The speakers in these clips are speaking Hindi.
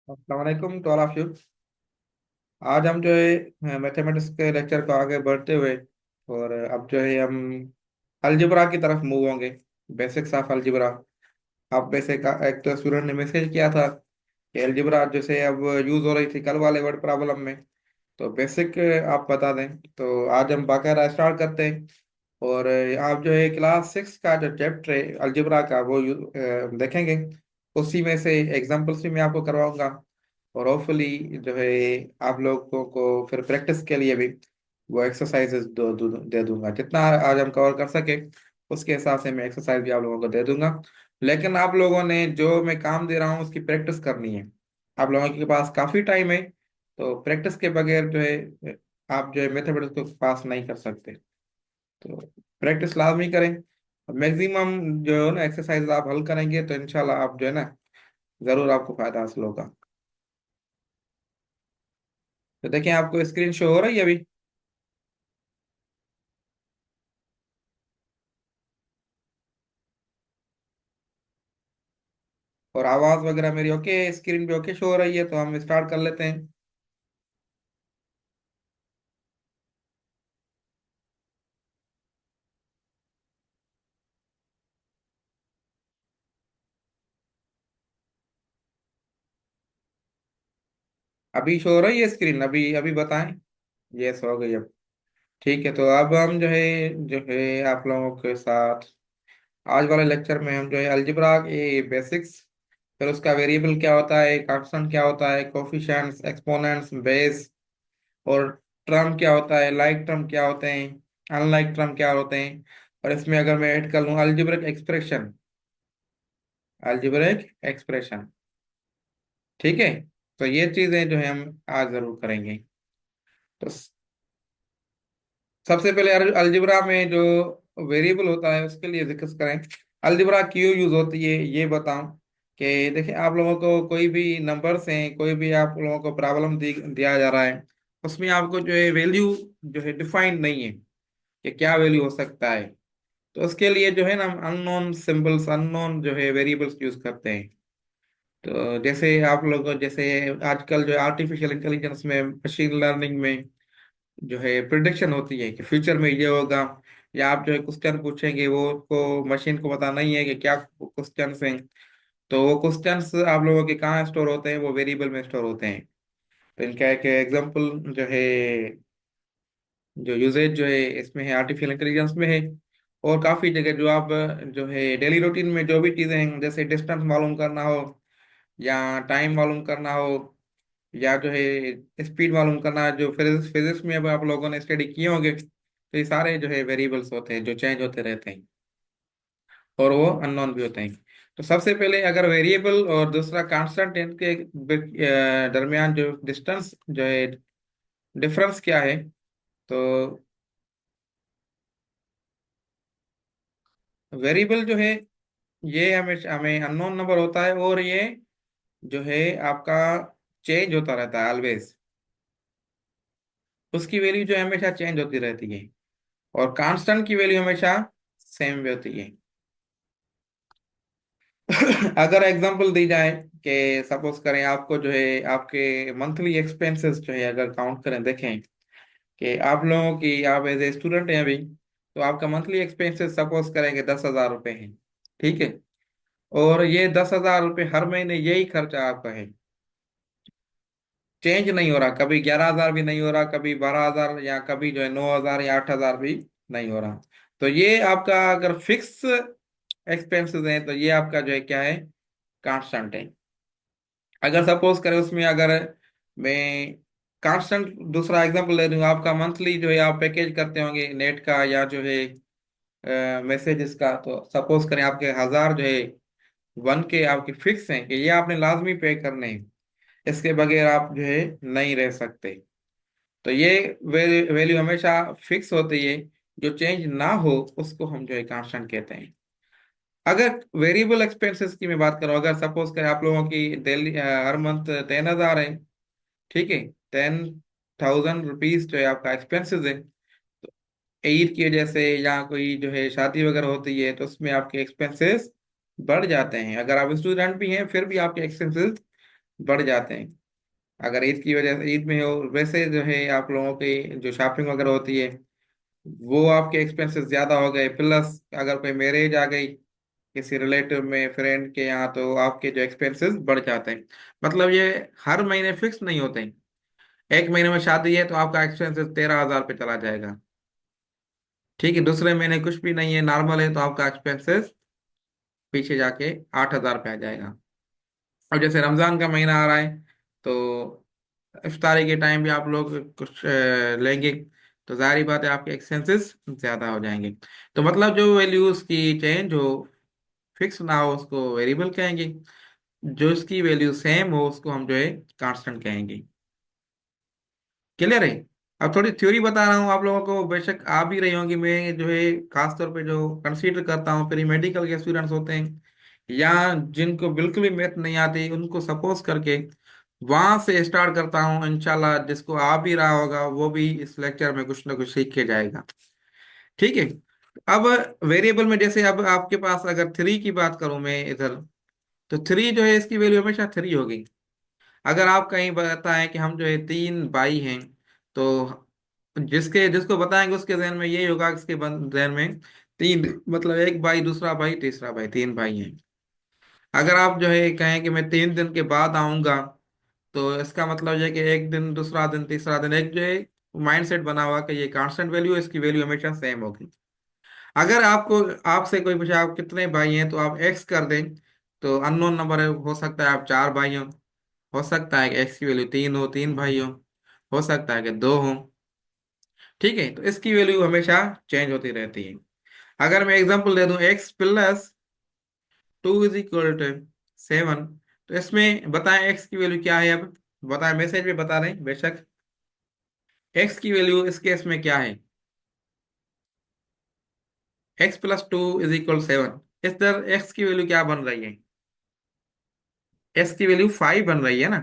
अस्सलाम वालेकुम टू ऑल ऑफ यू। आज हम जो है मैथमेटिक्स के लेक्चर को आगे बढ़ते हुए और अब जो है हम अलजेब्रा की तरफ मूव होंगे। Basics of algebra. आप में से एक तो स्टूडेंट ने मैसेज किया था कि अलजेब्रा जैसे अब यूज हो रही थी कल वाले वर्ड प्रॉब्लम में, तो बेसिक आप बता दें। तो आज हम बाकायदा स्टार्ट करते हैं। और आप जो है क्लास 6 का जो चैप्टर है अलजेब्रा का वो देखेंगे। उसी में से एग्जांपल्स भी मैं आपको करवाऊंगा। और होपफुली जो है आप लोगों को फिर प्रैक्टिस के लिए भी वो एक्सरसाइजेस दे दूंगा। जितना आज हम कवर कर सके उसके हिसाब से मैं एक्सरसाइज भी आप लोगों को दे दूंगा। लेकिन आप लोगों ने जो मैं काम दे रहा हूँ उसकी प्रैक्टिस करनी है। आप लोगों के पास काफ़ी टाइम है, तो प्रैक्टिस के बगैर जो है आप जो है मैथमेटिक्स को पास नहीं कर सकते। तो प्रैक्टिस लाजमी करें। मैक्सिमम जो है ना एक्सरसाइज आप हल करेंगे तो इंशाल्लाह आप जो है ना जरूर आपको फायदा हासिल होगा। तो देखें आपको स्क्रीन शो हो रही है अभी। और आवाज वगैरह मेरी ओके, स्क्रीन पे ओके शो हो रही है, तो हम स्टार्ट कर लेते हैं। अभी शो हो रही है स्क्रीन, अभी अभी बताएं। यस हो गई अब। ठीक है, तो अब हम जो है आप लोगों के साथ आज वाले लेक्चर में हम जो है अलजेब्रा के बेसिक्स, फिर उसका वेरिएबल क्या होता है, कांस्टेंट क्या होता है, कोफिशिएंट्स, एक्सपोनेंट्स, बेस, और टर्म क्या होता है, लाइक टर्म क्या होते हैं, अनलाइक टर्म क्या होते हैं। और इसमें अगर मैं ऐड कर लूँ अलजेब्रिक एक्सप्रेशन, अलजेब्रिक एक्सप्रेशन। ठीक है, तो ये चीजें जो है हम आज जरूर करेंगे। तो सबसे पहले अलजेब्रा में जो वेरिएबल होता है उसके लिए जिक्र करें। अलजेब्रा क्यों यूज होती है ये बताऊं। कि देखिए आप लोगों को कोई भी नंबर्स हैं, कोई भी आप लोगों को प्रॉब्लम दिया जा रहा है, उसमें आपको जो है वैल्यू जो है डिफाइंड नहीं है कि क्या वैल्यू हो सकता है। तो उसके लिए जो है ना हम अननोन सिंबल्स, अननोन जो है वेरिएबल्स यूज करते हैं। तो जैसे आप लोग जैसे आजकल जो आर्टिफिशियल इंटेलिजेंस में, मशीन लर्निंग में जो है प्रिडिक्शन होती है कि फ्यूचर में ये होगा, या आप जो है क्वेश्चन पूछेंगे वो को मशीन को पता नहीं है कि क्या क्वेश्चन हैं। तो वो क्वेश्चंस आप लोगों के कहाँ स्टोर होते हैं, वो वेरिएबल में स्टोर होते हैं। तो इनका एक एग्जांपल जो है, जो यूजेज जो है इसमें है आर्टिफिशियल इंटेलिजेंस में है। और काफ़ी जगह जो आप जो है डेली रूटीन में जो भी चीज़ें हैं, जैसे डिस्टेंस मालूम करना हो, या टाइम मालूम करना हो, या जो है स्पीड मालूम करना है, जो फिजिक्स फिजिक्स में अब आप लोगों ने स्टडी किए होंगे, तो ये सारे जो है वेरिएबल्स होते हैं जो चेंज होते रहते हैं और वो अननोन भी होते हैं। तो सबसे पहले अगर वेरिएबल और दूसरा कांस्टेंट, इनके दरमियान जो डिस्टेंस जो है, डिफरेंस क्या है। तो वेरिएबल जो है ये हमेशा हमें अननोन नंबर होता है, और ये जो है आपका चेंज होता रहता है ऑलवेज। उसकी वैल्यू जो है हमेशा चेंज होती रहती है, और कांस्टेंट की वैल्यू हमेशा सेम होती है। अगर एग्जांपल दी जाए कि सपोज करें आपको जो है आपके मंथली एक्सपेंसेस जो है अगर काउंट करें, देखें कि आप लोगों की, आप एज ए स्टूडेंट हैं अभी, तो आपका मंथली एक्सपेंसेस सपोज करें कि 10,000 रुपये हैं। ठीक है, और ये 10,000 रुपये हर महीने यही खर्चा आपका है, चेंज नहीं हो रहा। कभी 11,000 भी नहीं हो रहा, कभी 12,000, या कभी जो है 9,000 या 8,000 भी नहीं हो रहा। तो ये आपका अगर फिक्स एक्सपेंसेस है तो ये आपका जो है क्या है, कांस्टेंट है। अगर सपोज करें उसमें अगर मैं कांस्टेंट दूसरा एग्जांपल ले दूं, आपका मंथली जो है आप पैकेज करते होंगे नेट का या जो है मैसेजेस का, तो सपोज करें आपके 1,000 जो है वन के आपके फिक्स हैं कि ये आपने लाजमी पे करने हैं, इसके बगैर आप जो है नहीं रह सकते। तो ये वैल्यू हमेशा फिक्स होती है, जो चेंज ना हो उसको हम जो है कांस्टेंट कहते हैं। अगर वेरिएबल एक्सपेंसेस की मैं बात करूं, अगर सपोज करें आप लोगों की डेली हर मंथ 10,000 है। ठीक है, 10,000 रुपीज जो है आपका एक्सपेंसेस है। तो ईद की वजह से या कोई जो है शादी वगैरह होती है तो उसमें आपके एक्सपेंसेस बढ़ जाते हैं। अगर आप स्टूडेंट भी हैं फिर भी आपके एक्सपेंसेस बढ़ जाते हैं। अगर ईद की वजह से ईद में हो, वैसे जो है आप लोगों की जो शॉपिंग वगैरह होती है वो आपके एक्सपेंसेस ज्यादा हो गए, प्लस अगर कोई मैरिज आ गई किसी रिलेटिव में फ्रेंड के यहाँ, तो आपके जो एक्सपेंसेस बढ़ जाते हैं। मतलब ये हर महीने फिक्स नहीं होते हैं। एक महीने में शादी है तो आपका एक्सपेंसेस 13,000 पे चला जाएगा। ठीक है, दूसरे महीने कुछ भी नहीं है, नॉर्मल है, तो आपका एक्सपेंसेस पीछे जाके 8,000 पे आ जाएगा। और जैसे रमजान का महीना आ रहा है, तो इफ्तारी के टाइम भी आप लोग कुछ लेंगे, तो जाहिर बात है आपके एक्सपेंसेस ज्यादा हो जाएंगे। तो मतलब जो वैल्यूज की चेंज हो, फिक्स ना हो, उसको वेरिएबल कहेंगे। जो इसकी वैल्यू सेम हो उसको हम जो है कांस्टेंट कहेंगे। क्लियर है? अब थोड़ी थ्योरी बता रहा हूँ आप लोगों को, बेशक आ भी रही होंगी। मैं जो है खास तौर पे जो कंसीडर करता हूँ प्री मेडिकल के स्टूडेंट्स होते हैं, या जिनको बिल्कुल भी मैथ नहीं आती, उनको सपोज करके वहां से स्टार्ट करता हूँ। इंशाल्लाह जिसको आ भी रहा होगा वो भी इस लेक्चर में कुछ ना कुछ सीख के जाएगा। ठीक है। अब वेरिएबल में जैसे अब आपके पास अगर थ्री की बात करूं मैं इधर, तो थ्री जो है इसकी वैल्यू हमेशा थ्री होगी। अगर आप कहीं बताएं कि हम जो है तीन भाई हैं, तो जिसके जिसको बताएंगे उसके जहन में यही होगा, इसके जहन में तीन मतलब एक भाई, दूसरा भाई, तीसरा भाई, तीन भाई हैं। अगर आप जो है कहें कि मैं 3 दिन के बाद आऊंगा, तो इसका मतलब ये है कि एक दिन, दूसरा दिन, तीसरा दिन, एक जो है माइंडसेट बना हुआ कि ये कांस्टेंट वैल्यू है, इसकी वैल्यू हमेशा सेम होगी। अगर आपको आपसे कोई पूछे आप कितने भाई हैं, तो आप एक्स कर दें, तो अननोन नंबर है, हो सकता है आप चार भाई हो सकता है कि एक्स की वैल्यू तीन हो, तीन भाई हो सकता है कि दो हो। ठीक है, तो इसकी वैल्यू हमेशा चेंज होती रहती है। अगर मैं एग्जांपल दे दूं, x plus two is equal to seven, तो इसमें बताएं एक्स की वैल्यू क्या है। अब बताएं, मैसेज में बता रहे हैं बेशक। एक्स की वैल्यू इस केस में क्या है? X plus two is equal seven. इस तरह एक्स की वैल्यू क्या बन रही है? एक्स की वैल्यू फाइव बन रही है ना।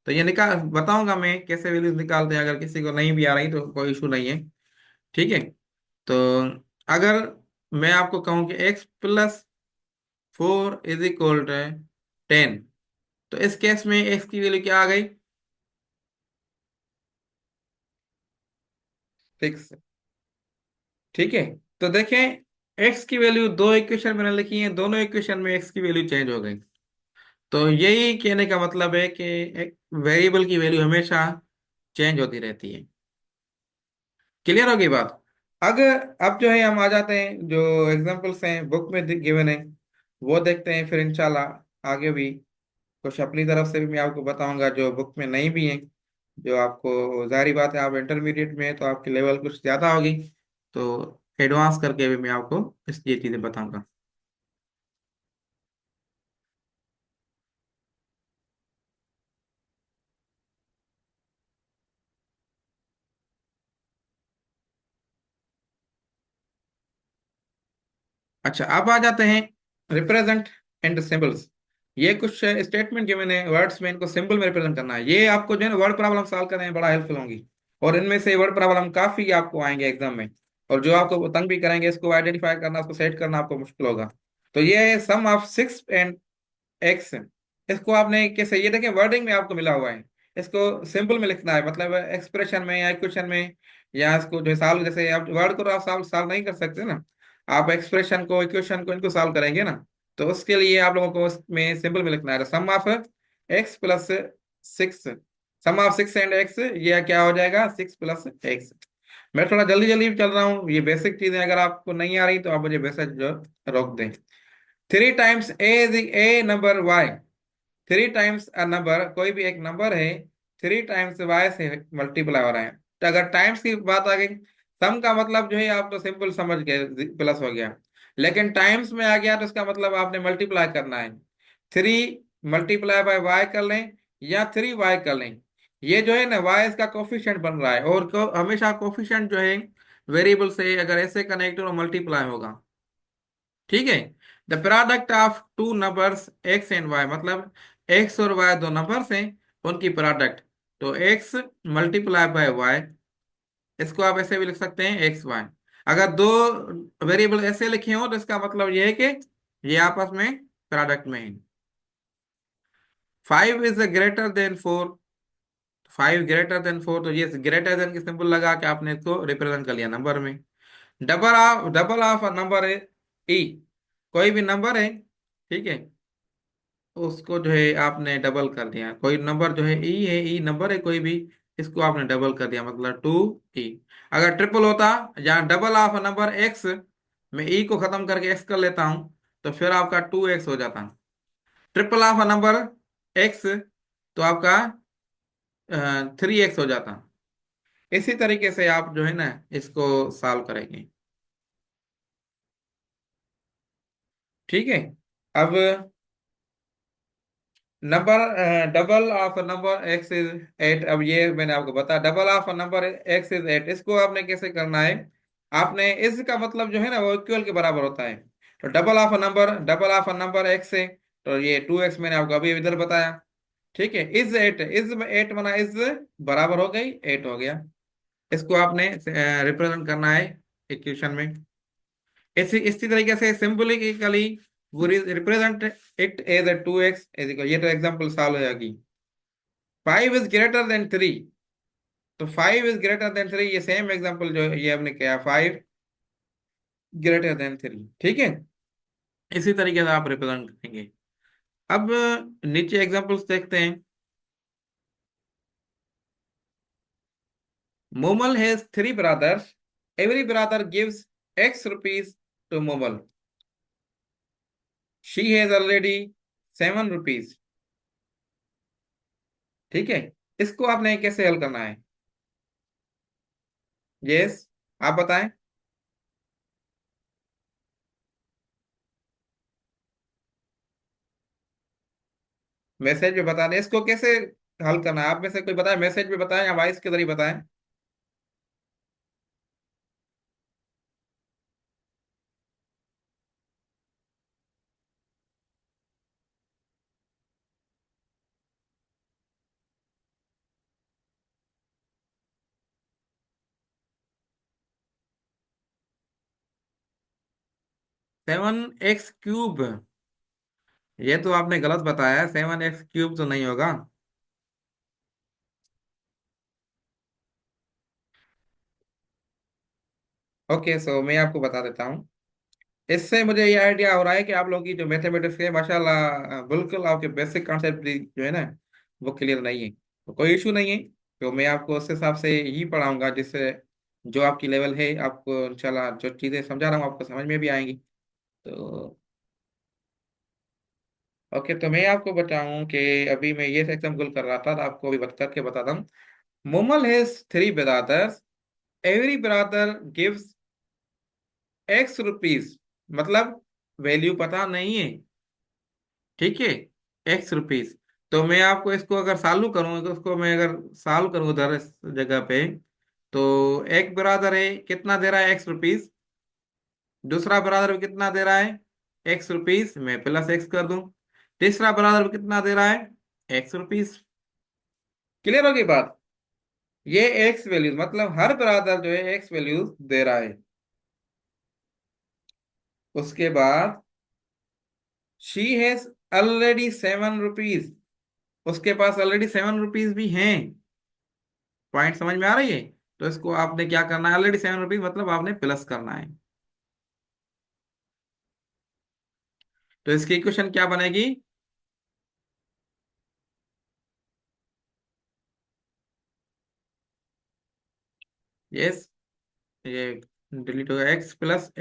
तो ये निकाल बताऊंगा मैं कैसे वैल्यूज निकालते हैं, अगर किसी को नहीं भी आ रही तो कोई इशू नहीं है। ठीक है। तो अगर मैं आपको कहूं कि x plus four is equal to ten, तो इस केस में एक्स की वैल्यू क्या आ गई? सिक्स। ठीक है। तो देखें, एक्स की वैल्यू दो इक्वेशन मैंने लिखी है, दोनों इक्वेशन में एक्स की वैल्यू चेंज हो गई। तो यही कहने का मतलब है कि एक वेरिएबल की वैल्यू हमेशा चेंज होती रहती है। क्लियर होगी बात? अगर अब जो है हम आ जाते हैं जो एग्जांपल्स हैं बुक में गिवन है, वो देखते हैं, फिर इंशाल्लाह आगे भी कुछ अपनी तरफ से भी मैं आपको बताऊंगा जो बुक में नहीं भी है। जो आपको जाहिर बात है, आप इंटरमीडिएट में हैं, तो आपकी लेवल कुछ ज़्यादा होगी, तो एडवांस करके भी मैं आपको ये चीज़ें बताऊंगा। अच्छा, अब आ जाते हैं रिप्रेजेंट एंड सिंबल्स। ये कुछ स्टेटमेंट गिवन है वर्ड्स में, इनको सिंबल में रिप्रेजेंट करना है। ये आपको जो है ना वर्ड प्रॉब्लम सॉल्व करने में बड़ा हेल्पफुल होंगी। और इनमें से वर्ड प्रॉब्लम काफी आपको आएंगे एग्जाम में, और जो आपको तंग भी करेंगे, इसको आइडेंटिफाई करना, इसको सेट करना आपको मुश्किल होगा। तो ये है sum of six and x. इसको आपने कैसे, ये देखिए वर्डिंग में आपको मिला हुआ है, इसको सिंपल में लिखना है, मतलब एक्सप्रेशन में या इक्वेशन में, या इसको जो सॉल्व, जैसे आप वर्ड को आप सॉल्व सॉल्व नहीं कर सकते ना, आप एक्सप्रेशन को, इक्वेशन को, इनको सॉल्व करेंगे ना। तो उसके लिए आप लोगों को उसमें सिंपल में लिखना है sum of X plus six. Sum of six and X, ये क्या हो जाएगा? Six plus X. मैं थोड़ा जल्दी जल्दी चल रहा हूँ, ये बेसिक चीजें अगर आपको नहीं आ रही तो आप मुझे मैसेज जो रोक दें। Three times a number y. Three times a number, कोई भी एक नंबर है, थ्री टाइम्स वाई से मल्टीप्लाई हो रहा है। तो अगर टाइम्स की बात आ गई, सम का मतलब जो है आप तो सिंपल समझ गए, प्लस हो गया। लेकिन टाइम्स में आ गया तो इसका मतलब आपने मल्टीप्लाई करना है। थ्री मल्टीप्लाई बाय वाई कर लें, या थ्री वाई कर लें। ये जो है ना वाई इसका कोफिशिएंट बन रहा है, और हमेशा कोफिशिएंट जो है वेरिएबल से अगर ऐसे कनेक्ट हो मल्टीप्लाई होगा। ठीक है। The product of two numbers x and y, मतलब एक्स और वाई दो नंबर्स हैं, उनकी प्रोडक्ट। तो एक्स मल्टीप्लाई बाय वाई, इसको आप ऐसे भी लिख सकते हैं एक्स वाई। अगर दो वेरिएबल ऐसे लिखे हो तो इसका मतलब यह है कि ये आपस में प्रोडक्ट में है। 5 is greater than 4, 5 greater than 4, तो ये ग्रेटर देन की सिंबल लगा के आपने इसको रिप्रेजेंट कर लिया नंबर में। डबल ऑफ नंबर है ई, कोई भी नंबर है, ठीक है, उसको जो है आपने डबल कर दिया। कोई नंबर जो है ई नंबर है कोई भी, इसको आपने डबल कर दिया, मतलब 2 ई। अगर ट्रिपल होता, या डबल ऑफ नंबर एक्स, मैं ई को खत्म करके एक्स कर लेता हूं, तो फिर आपका 2x हो जाता। ट्रिपल ऑफ नंबर एक्स, तो आपका 3x हो जाता। इसी तरीके से आप जो है ना इसको सॉल्व करेंगे। ठीक है। अब number double of number x is 8, अब ये मैंने आपको बताया double of number x is 8, इसको आपने कैसे करना है? आपने इसका मतलब जो है ना वो इक्वल के बराबर होता है। तो डबल ऑफ नंबर एक्स है, तो ये 2x मैंने आपको अभी इधर बताया। ठीक है, इज 8, इज 8 बना, इज बराबर हो गई 8 हो गया। इसको आपने रिप्रेजेंट करना है इक्वेशन में। इसी तरीके से सिंबलिकली वो represent it as a 2x is equal, ये तो एग्जांपल सॉल्व हो जाएगी। 5 इज ग्रेटर देन 3, तो 5 इज ग्रेटर देन 3, ये सेम एग्जांपल जो ये हमने किया, 5 ग्रेटर देन 3। ठीक है, इसी तरीके से आप रिप्रेजेंट करेंगे। अब नीचे एग्जांपल्स देखते हैं। Momal has 3 brothers, every brother gives x rupees to Momal, she has already 7 rupees. ठीक है, इसको आपने कैसे हल करना है? यस, आप बताएं। मैसेज में बता दें, इसको कैसे हल करना है? आप में से कोई बताए, मैसेज में बताएं या वॉइस के जरिए बताएं। 7x क्यूब, ये तो आपने गलत बताया, 7x क्यूब तो नहीं होगा। ओके, सो मैं आपको बता देता हूँ। इससे मुझे ये आइडिया हो रहा है कि आप लोगों की जो मैथमेटिक्स है माशाल्लाह, बिल्कुल आपके बेसिक कॉन्सेप्ट जो है ना वो क्लियर नहीं है, तो कोई इशू नहीं है। तो मैं आपको उस हिसाब से ही पढ़ाऊंगा जिससे जो आपकी लेवल है, आपको इंशाल्लाह जो चीज़ें समझा रहा हूँ आपको समझ में भी आएंगी। तो ओके, तो मैं आपको बताऊं कि अभी मैं ये एग्जाम्पल कर रहा था, तो आपको अभी करके बताता हूँ। Momal has 3 brothers, every brother gives x rupees, मतलब वैल्यू पता नहीं है, ठीक है, x रुपीज। तो मैं आपको इसको अगर सॉल्व करूँ, तो उसको मैं अगर सॉल्व करूँ उधर इस जगह पे, तो एक ब्रदर है कितना दे रहा है x रुपीज, दूसरा ब्रदर कितना दे रहा है x रुपीज, मैं प्लस x कर दूं, तीसरा ब्रदर कितना दे रहा है x रुपीज। क्लियर होगी बात? ये एक्स वैल्यूज, मतलब हर ब्रदर जो है एक्स वैल्यूज दे रहा है। उसके बाद शी हैज ऑलरेडी 7 रुपीज, उसके पास ऑलरेडी 7 रुपीज भी हैं। पॉइंट समझ में आ रही है? तो इसको आपने क्या करना है, ऑलरेडी 7 रुपीज मतलब आपने प्लस करना है। तो इसकी इक्वेशन क्या बनेगी? यस, ये डिलीट होगा, एक्स प्लस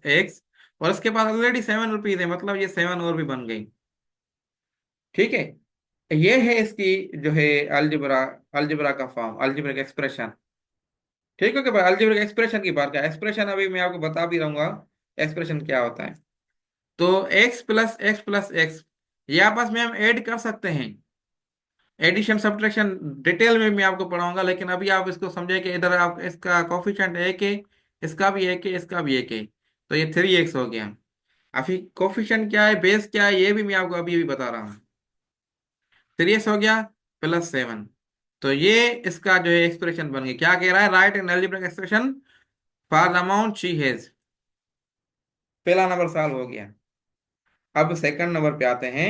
एक्स, और इसके पास ऑलरेडी 7 रुपीज है, मतलब ये 7 और भी बन गई। ठीक है, ये है इसकी जो है अलजेब्रा, अलजेब्रा का फॉर्म, अलजेब्रिक एक्सप्रेशन। ठीक है कि भाई, अलजेब्रिक एक्सप्रेशन की बात क्या, एक्सप्रेशन अभी मैं आपको बता भी रहूंगा एक्सप्रेशन क्या होता है। तो x प्लस एक्स, ये आपस में हम ऐड कर सकते हैं। एडिशन सब्ट्रैक्शन डिटेल में मैं आपको पढ़ाऊंगा, लेकिन अभी आप इसको समझे कि इधर आप इसका कोफिशिएंट एक है, इसका भी एक है, इसका भी एक है, तो ये 3x हो गया। अभी कोफिशिएंट क्या है, बेस क्या है, ये भी मैं आपको अभी अभी बता रहा हूँ। 3x हो गया +7, तो ये इसका जो है एक्सप्रेशन बन गई। क्या कह रहा है, write an algebraic expression for the amount she has. पहला नंबर सॉल्व हो गया। अब सेकंड नंबर पे आते हैं।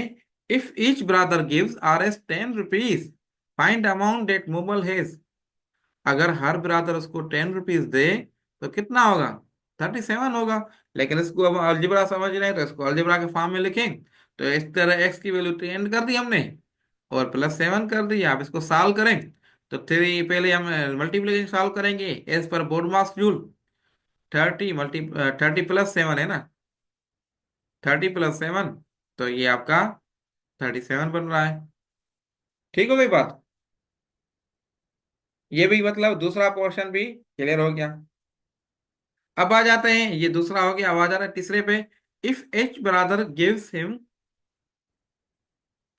If each brother gives RS 10 rupees, find amount that Mobal has. अगर हर ब्रदर उसको 10 रुपीज दे तो कितना होगा? 37 होगा। लेकिन इसको अब अलजेब्रा समझ रहे हैं तो इसको अलजेब्रा के फॉर्म में लिखें। तो इस तरह एक्स की वैल्यू 10 कर दी हमने और +7 कर दी। आप इसको सॉल्व करें तो थ्री, पहले हम मल्टीप्लिकेशन सॉल्व करेंगे एज पर बोर्डमास रूल। 30 + 7 है ना, 30 + 7, तो ये आपका 37 बन रहा है। ठीक हो गई बात? ये भी मतलब दूसरा पोर्शन भी क्लियर हो गया। अब आ जाते हैं, ये दूसरा हो गया। अब आ जाते हैं तीसरे पे। If each brother gives him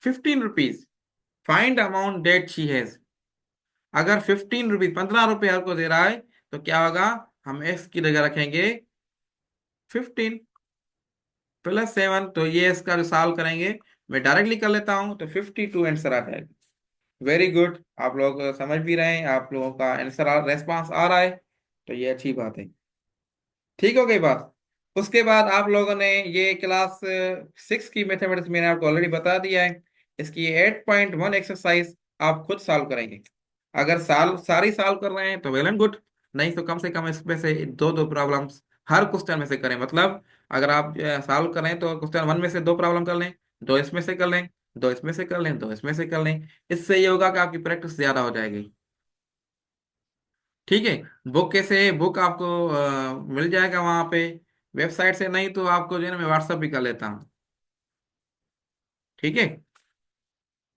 15 rupees, find amount that she has. अगर 15 रुपीज, 15 रुपये हर को दे रहा है तो क्या होगा? हम एक्स की जगह रखेंगे 15 + 7, तो ये इसका जो सॉल्व करेंगे मैं डायरेक्टली कर लेता हूं तो 52 आंसर आ जाएगा। वेरी गुड, आप लोग समझ भी रहे हैं, आप लोगों का आंसर रेस्पॉन्स आ रहा है, तो ये अच्छी बात है। ठीक हो गई बात? उसके बाद आप लोगों ने ये क्लास 6 की मैथमेटिक्स मैंने आपको ऑलरेडी बता दिया है। इसकी 8.1 एक्सरसाइज आप खुद सॉल्व करेंगे। अगर सारी सॉल्व कर रहे हैं तो वेल एंड गुड, नहीं तो कम से कम इसमें से दो दो प्रॉब्लम्स हर क्वेश्चन में से करें। मतलब अगर आप सॉल्व करें तो क्वेश्चन 1 में से दो प्रॉब्लम कर लें, दो इसमें से कर लें, दो इसमें से कर लें, दो इसमें से कर लें। इससे ये होगा कि आपकी प्रैक्टिस ज्यादा हो जाएगी। ठीक है। बुक कैसे, बुक आपको मिल जाएगा वहां पे वेबसाइट से, नहीं तो आपको जो है ना मैं व्हाट्सअप भी कर लेता हूँ। ठीक है।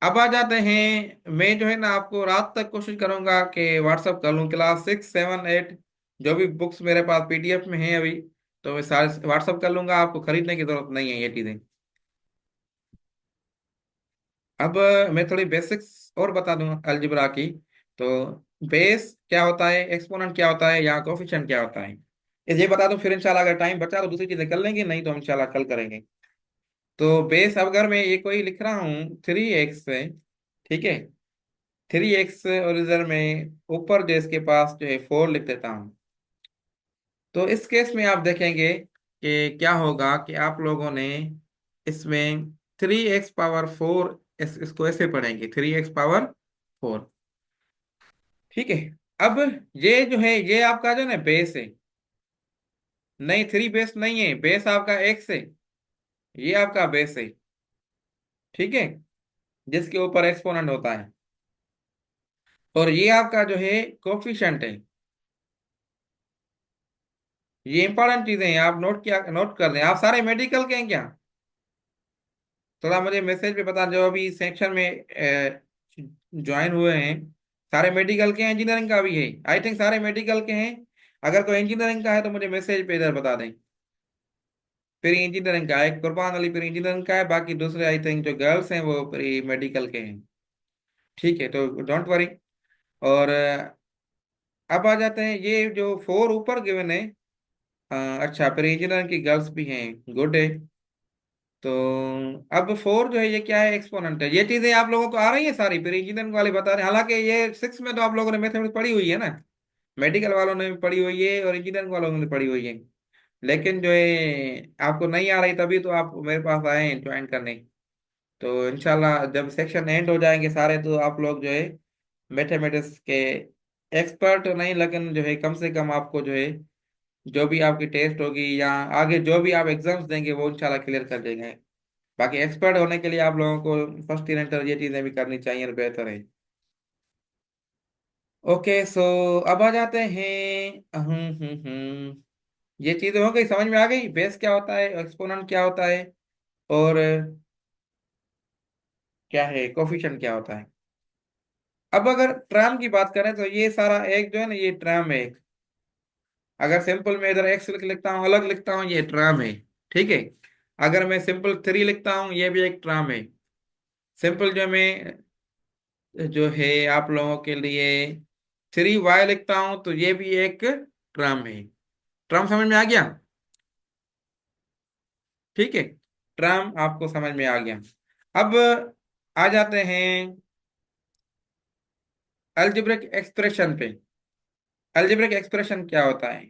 अब आ जाते हैं, मैं जो है ना आपको रात तक कोशिश करूंगा कि व्हाट्सअप कर लूँ क्लास 6, 7, 8 जो भी बुक्स मेरे पास PDF में है अभी, तो मैं सारे व्हाट्सअप कर लूंगा। आपको खरीदने की जरूरत नहीं है ये चीजें। अब मैं थोड़ी बेसिक्स और बता दूं अलजेब्रा की। तो बेस क्या होता है, एक्सपोनेंट क्या होता है, या कोफिशिएंट क्या होता है, ये बता दूं। फिर इंशाल्लाह अगर टाइम बचा तो दूसरी चीजें कर लेंगे, नहीं तो हम इंशाल्लाह कल करेंगे। तो बेस, अब अगर मैं ये कोई लिख रहा हूँ 3x है, ठीक है, 3x और इधर में ऊपर जो इसके पास जो है 4 लिख देता हूँ। तो इस केस में आप देखेंगे कि क्या होगा कि आप लोगों ने इसमें 3x⁴ इसको ऐसे पढ़ेंगे 3x⁴। ठीक है। अब ये जो है ये आपका जो है ना बेस है। नहीं, 3 बेस नहीं है, बेस आपका x है। ये आपका बेस है। ठीक है, जिसके ऊपर एक्सपोनेंट होता है। और ये आपका जो है कोफिशिएंट है। ये इंपॉर्टेंट चीजें हैं, आप नोट कर लें। आप सारे मेडिकल के हैं क्या? थोड़ा मुझे मैसेज पे बता, जो अभी सेक्शन में ज्वाइन हुए हैं सारे मेडिकल के हैं, इंजीनियरिंग का भी है आई थिंक, सारे मेडिकल के हैं। अगर कोई इंजीनियरिंग का है तो मुझे मैसेज पे इधर बता दें। प्री इंजीनियरिंग का है, कुर्बान अली प्री इंजीनियरिंग का है, बाकी दूसरे आई थिंक जो गर्ल्स हैं वो प्री मेडिकल के हैं। ठीक है, तो डोंट वरी। और अब आ जाते हैं, ये जो 4 ऊपर गिवन है, अच्छा प्री इंजीनियरिंग की गर्ल्स भी हैं, गुड है। तो अब 4 जो है ये क्या है, एक्सपोनेंट है। ये चीजें आप लोगों को आ रही है सारी, प्री इंजीनियरिंग वाले बता रहे हैं। हालांकि ये 6 में तो आप लोगों ने मैथमेटिक्स पढ़ी हुई है ना, मेडिकल वालों ने भी पढ़ी हुई है और इंजीनियरिंग वालों ने भी पढ़ी हुई है। लेकिन जो है आपको नहीं आ रही, तभी तो आप मेरे पास आए हैं ज्वाइन करने। तो इंशाल्लाह जब सेक्शन एंड हो जाएंगे सारे, तो आप लोग जो है मैथमेटिक्स के एक्सपर्ट नहीं, लेकिन जो है कम से कम आपको जो है जो भी आपकी टेस्ट होगी या आगे जो भी आप एग्जाम्स देंगे वो इंशाल्लाह क्लियर कर देंगे। बाकी एक्सपर्ट होने के लिए आप लोगों को फर्स्ट ईयर इंटर ये चीजें भी करनी चाहिए और बेहतर है। ओके, सो अब आ जाते हैं। ये चीजें हो गई, समझ में आ गई, बेस क्या होता है, एक्सपोनेंट क्या होता है, और क्या है कोफिशिएंट क्या होता है। अब अगर ट्राम की बात करें तो ये सारा एक जो है ना ये ट्राम है एक। अगर सिंपल में इधर एक्स लिखता हूँ, अलग लिखता हूँ, ये ट्राम है। ठीक है। अगर मैं सिंपल 3 लिखता हूँ, ये भी एक ट्राम है। सिंपल जो है आप लोगों के लिए 3y लिखता हूं तो ये भी एक ट्राम है। ट्राम समझ में आ गया? ठीक है, ट्राम आपको समझ में आ गया। अब आ जाते हैं अलजेब्रिक एक्सप्रेशन पे। अलजेब्रिक एक्सप्रेशन क्या होता है?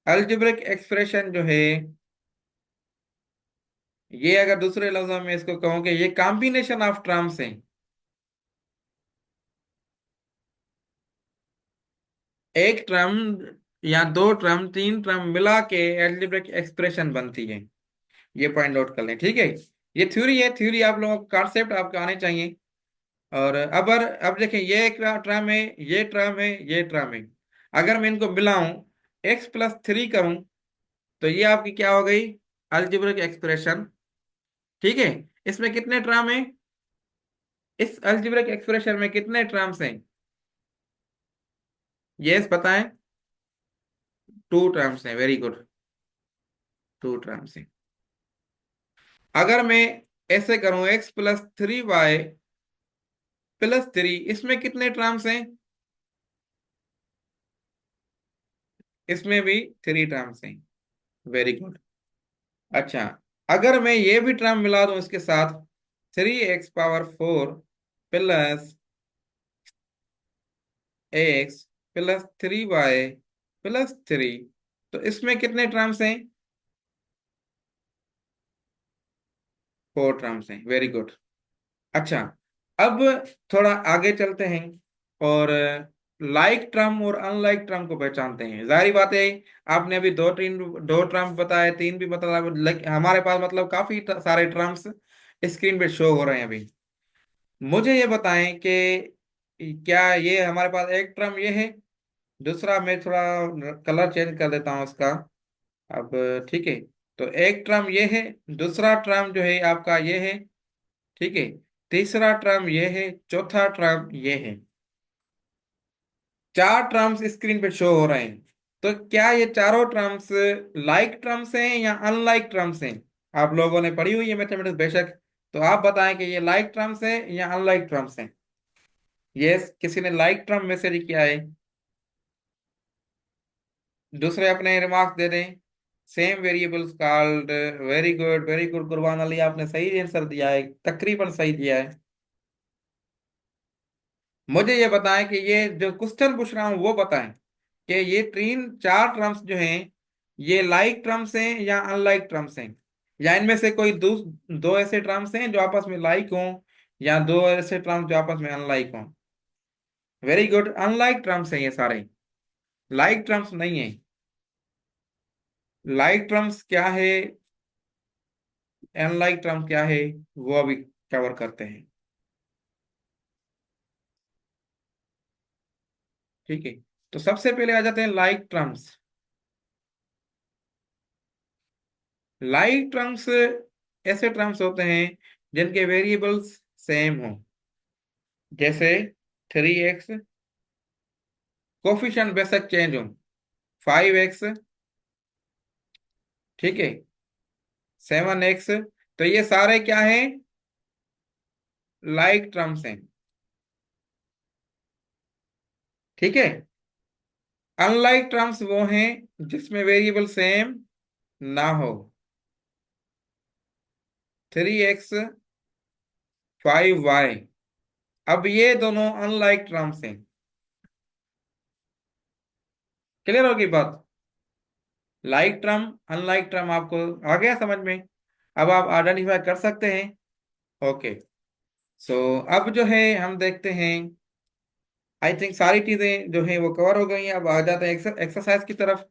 अलजेब्रिक एक्सप्रेशन जो है ये अगर दूसरे लफ्जों में इसको कहूँ कि ये कॉम्बिनेशन ऑफ टर्म्स है। एक टर्म या दो टर्म, तीन टर्म मिला के एल्जेब्रिक एक्सप्रेशन बनती है। ये पॉइंट नोट कर लें, ठीक है। ये थ्योरी है, थ्योरी आप लोगों को कॉन्सेप्ट आपके आने चाहिए। और अब देखें, ये एक टर्म है, ये टर्म है, ये टर्म है। अगर मैं इनको मिलाऊं, x+3 करूं, तो ये आपकी क्या हो गई? Algebraic expression. ठीक है। इसमें कितने टर्म है? इस अलजेब्रिक एक्सप्रेशन में कितने टर्म्स हैं? यस बताएं। टू टर्म्स हैं, वेरी गुड। टू टर्म्स हैं। अगर मैं ऐसे करूं, x+3y+3, इसमें कितने टर्म्स हैं? इसमें भी थ्री टर्म्स हैं, वेरी गुड। अच्छा, अगर मैं ये भी टर्म मिला दूं इसके साथ, 3x पावर 4 + x+3y+3, तो इसमें कितने टर्म्स हैं? फोर टर्म्स हैं, वेरी गुड। अच्छा, अब थोड़ा आगे चलते हैं और लाइक ट्रम और अनलाइक ट्रम को पहचानते हैं। जाहिर बात है, आपने अभी दो ट्रम्प बताए, तीन भी बता, हमारे पास मतलब काफी सारे ट्रम्प्स स्क्रीन पे शो हो रहे हैं अभी। मुझे ये बताएं कि क्या ये हमारे पास एक ट्रम ये है। दूसरा, मैं थोड़ा कलर चेंज कर देता हूँ इसका। अब ठीक है। तो एक ट्रम ये है, दूसरा ट्रम जो है आपका ये है, ठीक है। तीसरा ट्रम ये है, चौथा ट्रम ये है। चार टर्म्स स्क्रीन पे शो हो रहे हैं। तो क्या ये चारों टर्म्स लाइक टर्म्स हैं या अनलाइक टर्म्स हैं? आप लोगों ने पढ़ी हुई है मैथमेटिक्स बेशक। तो आप बताएं कि ये लाइक टर्म्स हैं या अनलाइक टर्म्स हैं। यस, किसी ने लाइक टर्म मैसेज किया है। दूसरे अपने रिमार्क्स दे दें। Same variables called. Very good, very good कुर्बान अली, आपने सही आंसर दिया है, तकरीबन सही दिया है। मुझे ये बताएं कि ये जो क्वेश्चन पूछ रहा हूं वो बताएं कि ये तीन चार टर्म्स जो हैं, ये लाइक टर्म्स हैं या अनलाइक टर्म्स हैं, या इनमें से कोई दो ऐसे टर्म्स हैं जो आपस में लाइक हों, या दो ऐसे टर्म्स जो आपस में अनलाइक हों। वेरी गुड, अनलाइक टर्म्स हैं ये सारे, लाइक टर्म्स नहीं है। लाइक टर्म्स क्या है, अनलाइक टर्म क्या है, वो अभी कवर करते हैं। ठीक है। तो सबसे पहले आ जाते हैं लाइक टर्म्स। लाइक टर्म्स ऐसे टर्म्स होते हैं जिनके वेरिएबल्स सेम हो। जैसे 3x, कोफिशिएंट बेशक चेंज हो, 5x, ठीक है, 7x। तो ये सारे क्या हैं? लाइक टर्म्स हैं। ठीक है। अनलाइक टर्म्स वो हैं जिसमें वेरिएबल सेम ना हो। 3x, 5y, अब ये दोनों अनलाइक टर्म्स हैं। क्लियर होगी बात? लाइक टर्म, अनलाइक टर्म आपको आ गया समझ में? अब आप आइडेंटिफाई कर सकते हैं। ओके। सो अब जो है हम देखते हैं, आई थिंक सारी चीजें जो है वो कवर हो गई हैं। अब आ जाते हैं एक्सरसाइज की तरफ।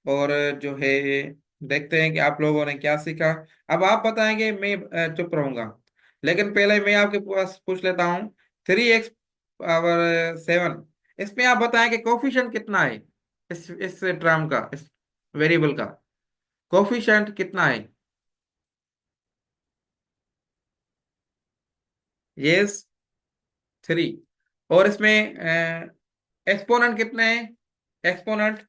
और जो है देखते हैं कि आप लोगों ने क्या सीखा। अब आप बताएंगे, मैं चुप रहूंगा। लेकिन पहले मैं आपके पास पूछ लेता हूँ। 3x पावर 7, इसमें आप बताएं कि कोफिशिएंट कितना है, इस टर्म का, इस वेरिएबल का कोफिशिएंट कितना है? यस, 3। और इसमें एक्सपोनेंट कितने हैं? एक्सपोनेंट,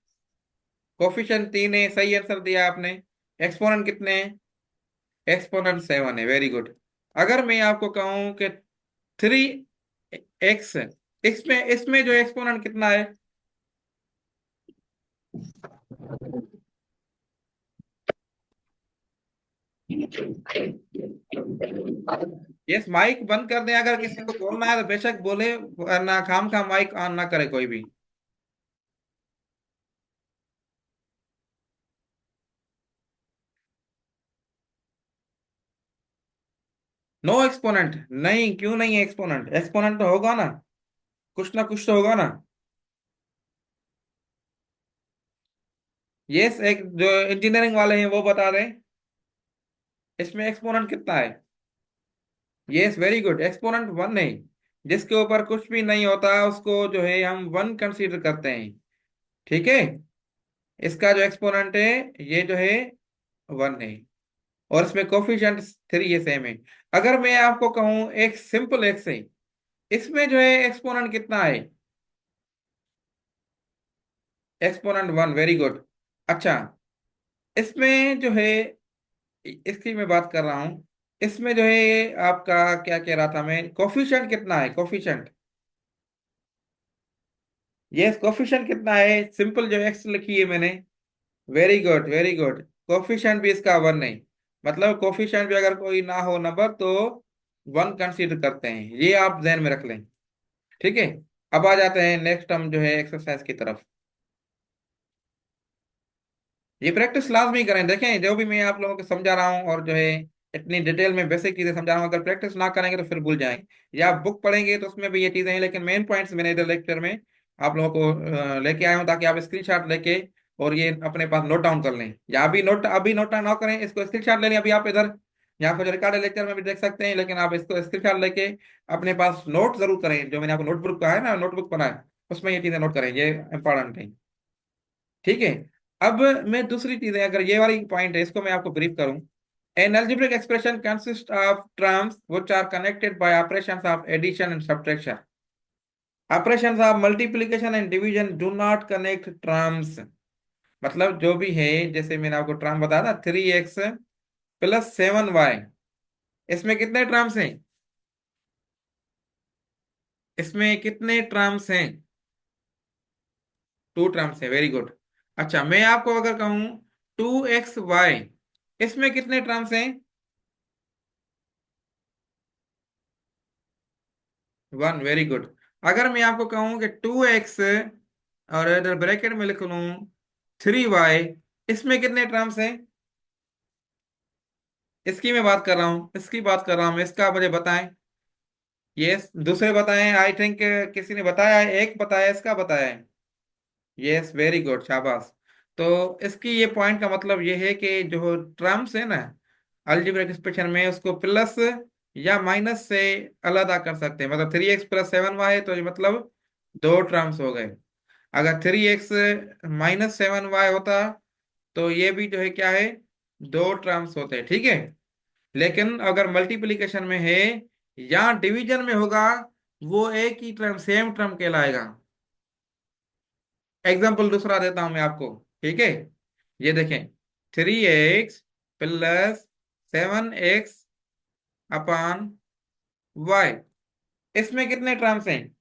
कोफिशिएंट 3 है, सही आंसर दिया आपने। एक्सपोनेंट कितने हैं? एक्सपोनेंट 7 है, वेरी गुड। अगर मैं आपको कहूं कि 3x, इसमें इसमें जो एक्सपोनेंट कितना है? यस, माइक बंद कर दें, अगर किसी को बोलना है तो बेशक बोले, वरना खाम खा माइक ऑन ना करे कोई भी। No exponent? नहीं, क्यों नहीं है एक्सपोनेंट? एक्सपोनेंट तो होगा ना कुछ तो होगा ना। यस, एक जो इंजीनियरिंग वाले हैं वो बता दें, इसमें एक्सपोनेंट कितना है? Yes, very good, exponent one है। जिसके ऊपर कुछ भी नहीं होता उसको जो है हम वन कंसीडर करते हैं। ठीक है। इसका जो एक्सपोनेंट है, ये जो है वन है। और इसमें कोफिशिएंट थ्री ये सेम है। अगर मैं आपको कहूं एक सिंपल एक्स है, इसमें जो है एक्सपोनेंट कितना है? Exponent one, very good. अच्छा, इसमें जो है, इसकी मैं बात कर रहा हूं, इसमें जो है आपका क्या कह रहा था मैं, कोफिशिएंट कितना है, कोफिशिएंट? यस, कोफिशिएंट कितना है सिंपल जो एक्स लिखी है मैंने? Very good, very good. Coefficient भी इसका वन नहीं, मतलब कोफिशिएंट भी अगर कोई ना हो नंबर तो वन कंसीडर करते हैं, ये आप ध्यान में रख लें। ठीक है। अब आ जाते हैं नेक्स्ट हम जो है एक्सरसाइज की तरफ। ये प्रैक्टिस लाजमी करें। देखें, जो भी मैं आप लोगों को समझा रहा हूँ और जो है इतनी डिटेल में बेसिक चीजें समझा रहा हूँ, अगर प्रैक्टिस ना करेंगे तो फिर भूल जाएंगे। या आप बुक पढ़ेंगे तो उसमें भी ये चीजें हैं, लेकिन मेन पॉइंट्स मैंने इधर लेक्चर में आप लोगों को लेके आया हूँ, ताकि आप स्क्रीनशॉट लेके और ये अपने पास नोट डाउन कर लें। या अभी नोट डाउन ना करें, इसको स्क्रीनशॉट ले लें। अभी आप इधर यहाँ पर जो रिकॉर्ड लेक्चर में भी देख सकते हैं, लेकिन आप इसको स्क्रीनशॉट लेके अपने पास नोट जरूर करें। जो मैंने आपको नोटबुक कहा है ना, नोटबुक बनाए, उसमें ये चीजें नोट करें, ये इंपॉर्टेंट है। ठीक है। अब मैं दूसरी चीजें, अगर ये वाली पॉइंट है इसको मैं आपको ब्रीफ करूं। An algebraic expression consists of terms which are connected by operations of addition and subtraction. Operations of multiplication and division do not connect terms। मतलब जो भी है, जैसे मैंने आपको टर्म बताया था 3x + 7y, इसमें कितने टर्म्स हैं? इसमें कितने टर्म्स हैं? टू टर्म्स हैं, वेरी गुड। अच्छा, मैं आपको अगर कहूं 2xy, इसमें कितने टर्म्स हैं? One, very good. अगर मैं आपको कहूं कि 2x और इधर ब्रैकेट में लिख लूं 3y, इसमें कितने टर्म्स हैं? इसकी मैं बात कर रहा हूं, इसकी बात कर रहा हूं मैं, इसका मुझे बताएं। यस, दूसरे बताएं। आई थिंक किसी ने बताया है, एक बताया, इसका बताया है। यस, वेरी गुड, शाबाश। तो इसकी ये पॉइंट का मतलब ये है कि जो टर्म्स है ना अलजेब्रिक एक्सप्रेशन में, उसको प्लस या माइनस से अलग कर सकते हैं। मतलब 3x + 7y है तो ये मतलब दो टर्म्स हो गए। अगर 3x - 7y होता तो ये भी जो है क्या है, दो टर्म्स होते हैं। ठीक है। लेकिन अगर मल्टीप्लिकेशन में है या डिवीजन में होगा, वो एक ही टर्म, सेम टर्म कहलाएगा। एग्जाम्पल दूसरा देता हूं मैं आपको। ठीक है। ये देखें, 3x + 7x/y, इसमें कितने टर्म्स हैं?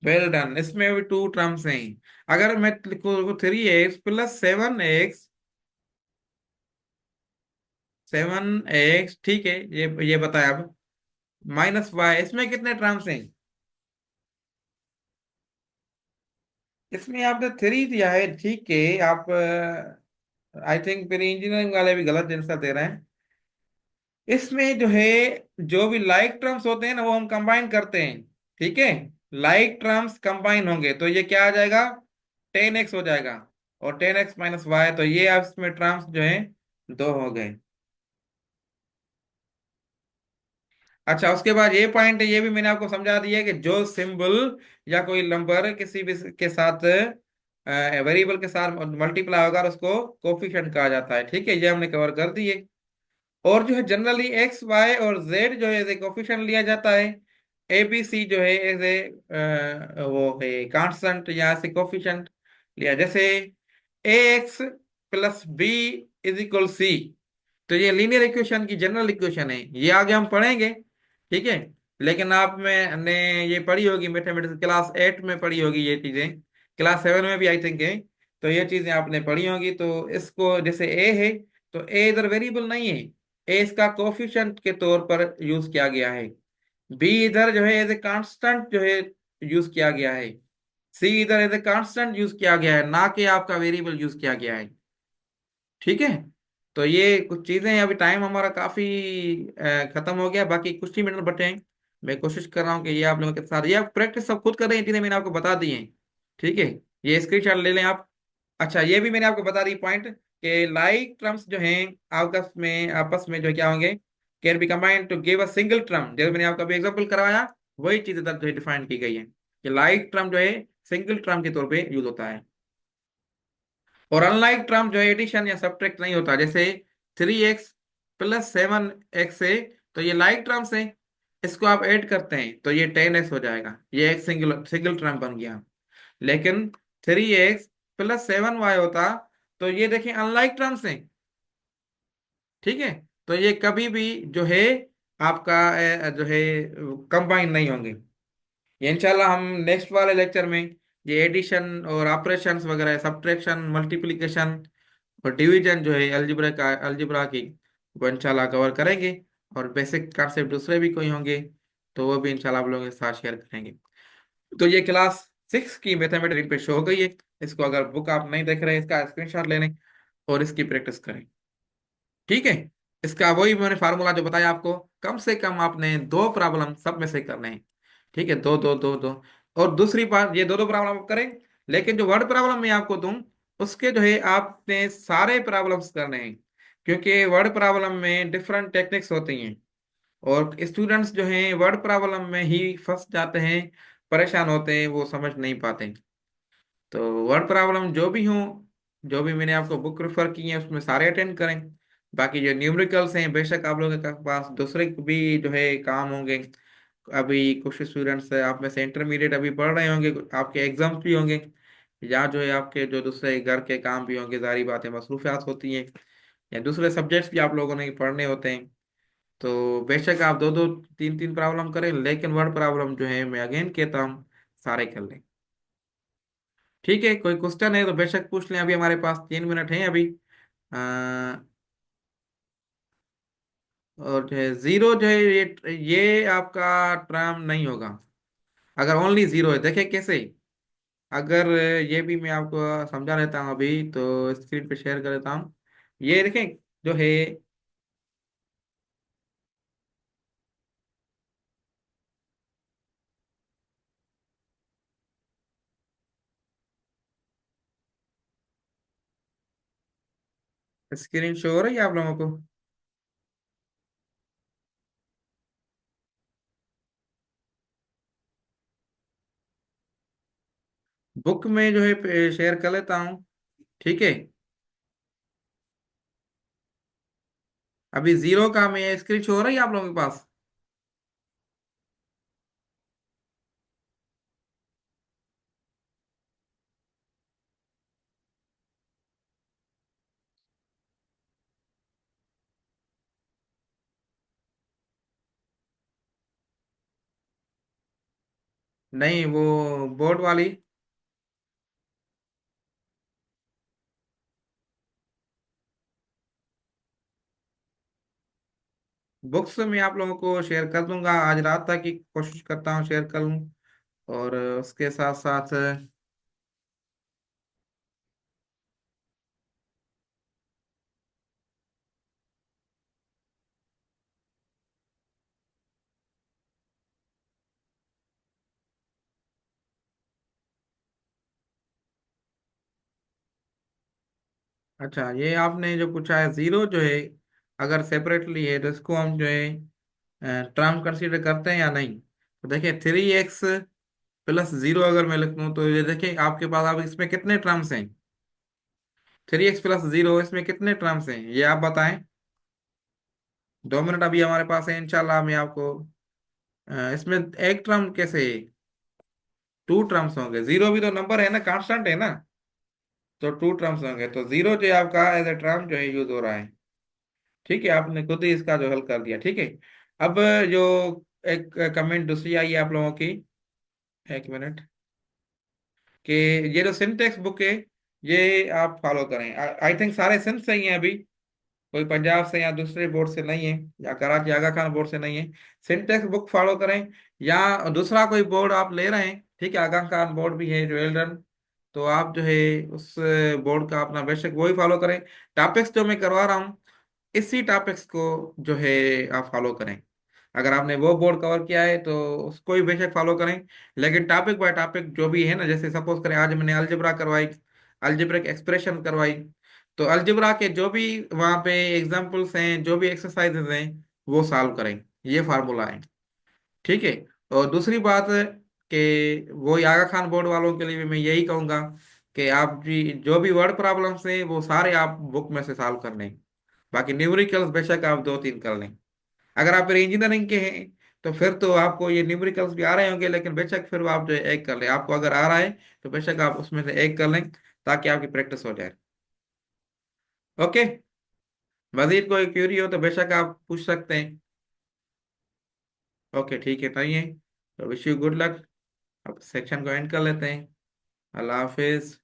वेल डन, इसमें भी टू टर्म्स हैं। अगर मैं लिखूं 3x + 7x ठीक है, ये बताया। अब -y, इसमें कितने टर्म्स हैं? इसमें आपने थ्री दिया है, ठीक है। आप आई थिंक मेरे इंजीनियरिंग वाले भी गलत आंसर दे रहे हैं। इसमें जो है, जो भी लाइक टर्म्स होते हैं ना वो हम कंबाइन करते हैं। ठीक है। लाइक टर्म्स कंबाइन होंगे तो ये क्या आ जाएगा, 10x हो जाएगा। और 10x - y, तो ये आप इसमें टर्म्स जो है दो हो गए। अच्छा, उसके बाद ये पॉइंट है, ये भी मैंने आपको समझा दिया है कि जो सिंबल या कोई नंबर किसी भी के साथ, वेरिएबल के साथ मल्टीप्लाई होगा उसको कोफिशिएंट कहा जाता है। ठीक है, ये हमने कवर कर दिए। और जो है जनरली एक्स वाई और जेड जो है एज ए कोफिशिएंट लिया जाता है। ए बी सी जो है एज ए वो है कांस्टेंट या ऐसे कोफिशिएंट लिया। जैसे ax + b = c, तो ये लीनियर इक्वेशन की जनरल इक्वेशन है, ये आगे हम पढ़ेंगे। ठीक है। लेकिन आप में ने ये पढ़ी होगी, मैथमेटिक्स क्लास 8 में पढ़ी होगी ये चीजें, क्लास 7 में भी आई थिंक है। तो ये चीजें आपने पढ़ी होंगी। तो इसको जैसे ए है, तो ए इधर वेरिएबल नहीं है, ए इसका कोफिशिएंट के तौर पर यूज किया गया है। बी इधर जो है एज ए कांस्टेंट जो है यूज किया गया है। सी इधर एज ए कांस्टेंट यूज किया गया है, ना कि आपका वेरिएबल यूज किया गया है। ठीक है। तो ये कुछ चीजें हैं, अभी टाइम हमारा काफी खत्म हो गया, बाकी कुछ ही मिनट बचे हैं। मैं कोशिश कर रहा हूँ कि ये आप लोगों के साथ, ये आप प्रैक्टिस सब खुद कर रहे हैं, चीजें मैंने आपको बता दी हैं। ठीक है, ये स्क्रीनशॉट ले लें आप। अच्छा, ये भी मैंने आपको बता दी पॉइंट कि लाइक टर्म्स जो हैं आपस में जो क्या होंगे, can be combined to give a single term. जैसे मैंने आपको अभी एग्जांपल करवाया, वही चीज इधर जो है डिफाइन की गई है कि लाइक टर्म जो है सिंगल टर्म के तौर पे यूज होता है। और अनलाइक टर्म जो है एडिशन या सब्ट्रैक्ट नहीं होता, जैसे 3x + 7x है, तो ये लाइक टर्म्स है, इसको आप ऐड करते हैं तो ये 10x हो जाएगा, ये एक सिंगल सिंगल टर्म बन गया। लेकिन 3x + 7y होता, तो ये देखिए अनलाइक टर्म्स है। ठीक है, तो ये कभी भी जो है आपका जो है कंबाइन नहीं होंगे। ये इंशाल्लाह हम नेक्स्ट वाले लेक्चर में ये एडिशन और ऑपरेशंस वगैरह, सब्ट्रैक्शन, मल्टीप्लिकेशन और डिवीजन जो है अलजेब्रा की, वो इंशाल्लाह कवर करेंगे। और बेसिक कॉन्सेप्ट दूसरे भी कोई होंगे तो वो भी इंशाल्लाह आप लोगों के साथ शेयर करेंगे। तो ये क्लास 6 की मैथमेटिक्स पे शो हो गई है। इसको अगर बुक आप नहीं देख रहे, इसका स्क्रीनशॉट ले लें और इसकी प्रैक्टिस करें। ठीक है, इसका वही मैंने फार्मूला जो बताया आपको, कम से कम आपने 2 प्रॉब्लम सब में से करने हैं। ठीक है, दो दो दो दो। और दूसरी बात, ये दो दो प्रॉब्लम आप करें, लेकिन जो वर्ड प्रॉब्लम मैं आपको दूं, उसके जो है आपने सारे प्रॉब्लम्स करने हैं, क्योंकि वर्ड प्रॉब्लम में डिफरेंट टेक्निक्स होती हैं। और स्टूडेंट्स जो हैं वर्ड प्रॉब्लम में ही फंस जाते हैं, परेशान होते हैं, वो समझ नहीं पाते। तो वर्ड प्रॉब्लम जो भी हो, जो भी मैंने आपको बुक रेफर की है उसमें सारे अटेंड करें। बाकी जो न्यूमेरिकल्स हैं, बेशक आप लोगों के पास दूसरे भी जो है काम होंगे। अभी कुछ स्टूडेंट्स आप में से इंटरमीडिएट अभी पढ़ रहे होंगे, आपके एग्जाम्स भी होंगे, या जो है आपके जो दूसरे घर के काम भी होंगे, जारी बातें मसरूफियात होती हैं, या दूसरे सब्जेक्ट्स भी आप लोगों ने पढ़ने होते हैं। तो बेशक आप दो दो तीन तीन प्रॉब्लम करें, लेकिन वर्ड प्रॉब्लम जो है मैं अगेन कहता हूँ सारे कर लें। ठीक है, कोई क्वेश्चन है तो बेशक पूछ लें, अभी हमारे पास 3 मिनट हैं अभी। अ, और जो है जीरो जो है ये आपका टर्म नहीं होगा अगर ओनली जीरो है। देखें कैसे, अगर ये भी मैं आपको समझा देता हूँ अभी, तो स्क्रीन पे शेयर कर देता हूँ। ये देखें जो है, स्क्रीन शो हो रही है आप लोगों को? बुक में जो है शेयर कर लेता हूँ। ठीक है, अभी जीरो का मैं स्क्रीन शो हो रही है आप लोगों के पास? नहीं, वो बोर्ड वाली बुक्स मैं आप लोगों को शेयर कर दूंगा, आज रात तक की कोशिश करता हूँ शेयर कर लूँ। और उसके साथ साथ, अच्छा ये आपने जो पूछा है जीरो जो है, अगर सेपरेटली है तो इसको हम जो है टर्म कंसीडर करते हैं या नहीं। तो देखिए 3x + 0 अगर मैं लिख दूँ, तो ये देखिए आपके पास अब इसमें कितने टर्म्स हैं? 3x + 0 इसमें कितने टर्म्स हैं ये आप बताएं। 2 मिनट अभी हमारे पास है, इंशाल्लाह मैं आपको इसमें एक टर्म कैसे, 2 टर्म्स होंगे, जीरो भी तो नंबर है ना, कांस्टेंट है ना। तो 2 टर्म्स होंगे, तो जीरो जो है आपका एज ए टर्म जो है यूज हो रहा है। ठीक है, आपने खुद ही इसका जो हल कर दिया। ठीक है, अब जो एक कमेंट दूसरी आई है आप लोगों की, 1 मिनट, कि ये जो सिंटेक्स बुक है ये आप फॉलो करें। आई थिंक सारे सिंध से ही हैं अभी, कोई पंजाब से या दूसरे बोर्ड से नहीं है, या कराची आगा खान बोर्ड से नहीं है। सिंटेक्स बुक फॉलो करें, या दूसरा कोई बोर्ड आप ले रहे हैं, ठीक है, आगा खान बोर्ड भी है जो एल्डन, तो आप जो है उस बोर्ड का अपना बेशक वही फॉलो करें। टॉपिक्स जो मैं करवा रहा हूँ इसी टॉपिक्स को जो है आप फॉलो करें। अगर आपने वो बोर्ड कवर किया है तो उसको ही बेशक फॉलो करें, लेकिन टॉपिक बाय टॉपिक जो भी है ना, जैसे सपोज करें आज मैंने अलजेब्रा करवाई, अलजेब्रिक एक्सप्रेशन करवाई, तो अलजेब्रा के जो भी वहाँ पे एग्जांपल्स हैं, जो भी एक्सरसाइजेज हैं, वो सॉल्व करें। ये फार्मूला है। ठीक है। और दूसरी बात है कि वो आगा खान बोर्ड वालों के लिए भी मैं यही कहूंगा कि आप भी जो भी वर्ड प्रॉब्लम्स हैं वो सारे आप बुक में से सॉल्व कर लें। बाकी न्यूमेरिकल्स बेशक आप दो तीन कर लें। अगर आप फिर इंजीनियरिंग के हैं तो फिर तो आपको ये न्यूमेरिकल्स भी आ रहे होंगे, लेकिन बेशक फिर वो आप जो है एक कर लें। आपको अगर आ रहा है तो बेशक आप उसमें से एक कर लें, ताकि आपकी प्रैक्टिस हो जाए। ओके। मजीद कोई क्यूरी हो तो बेशक आप पूछ सकते हैं। ओके ठीक है, नहीं है तो विश यू गुड लक। अब सेक्शन को एंड कर लेते हैं। अल्लाह हाफिज।